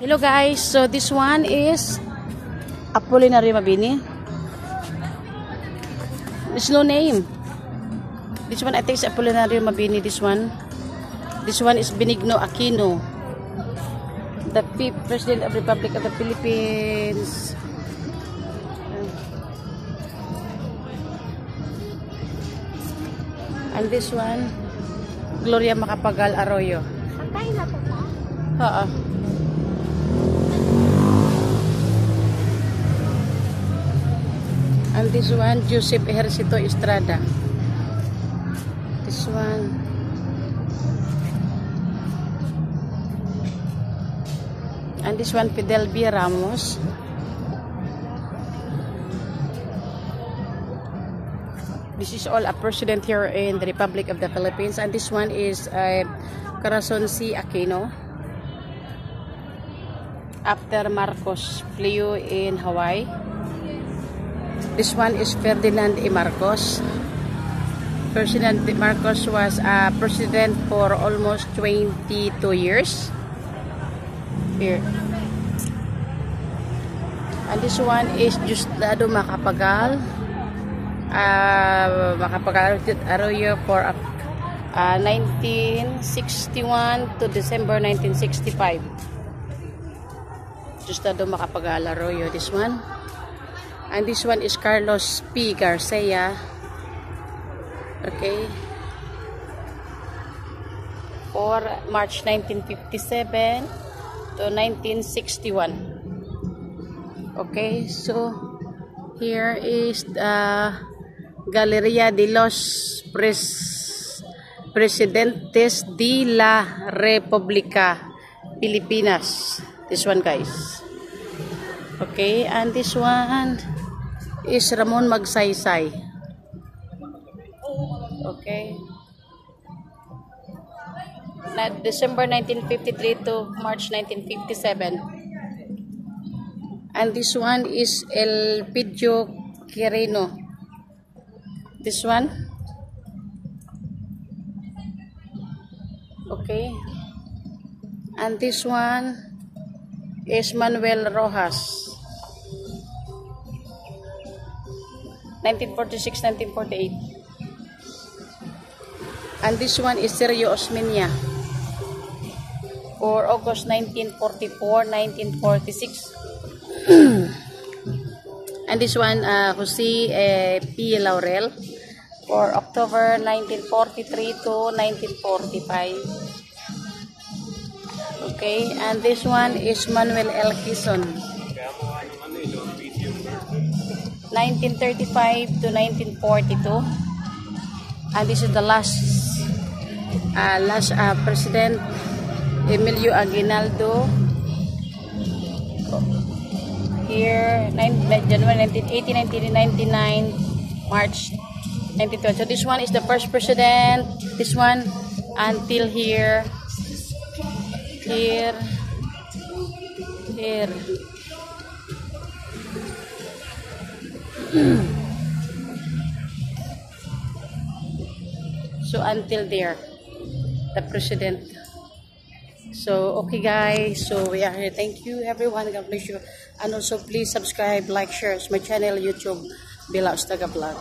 Hello guys, so this one is Apolinario Mabini. There's no name. This one I think is Apolinario Mabini. This one is Benigno Aquino, the fifth President of the Republic of the Philippines. And this one, Gloria Macapagal Arroyo. Patay na to ba? Oo. And this one, Joseph Ejercito Estrada. This one. And this one, Fidel B. Ramos. This is all a president here in the Republic of the Philippines. And this one is Corazon C. Aquino. After Marcos flew in Hawaii. This one is Ferdinand E. Marcos. Ferdinand E. Marcos was a president for almost 22 years. Here. And this one is Diosdado Macapagal. Macapagal Arroyo for 1961 to December 1965. Diosdado Macapagal Arroyo, this one. And this one is Carlos P. Garcia. Okay. For March 1957 to 1961. Okay, so here is the Galeria de los Presidentes de la República Pilipinas. This one, guys. Okay, and this one is Ramon Magsaysay. Okay. December 1953 to March 1957. And this one is Elpidio Quirino. This one. Okay. And this one is Manuel Rojas. 1946-1948. And this one is Sergio Osmeña for August 1944-1946. And this one Jose P. Laurel for October 1943 to 1945. Okay, and this one is Manuel L. Quezon, 1935 to 1942. And this is the last president, Emilio Aguinaldo. Here, January 1980, 1999, March 1920. So this one is the first president. This one until here. So until there, the president. So okay guys, so we are here. Thank you everyone, God bless you, and also please subscribe, like, share my channel YouTube, Bella Ostaga Vlog.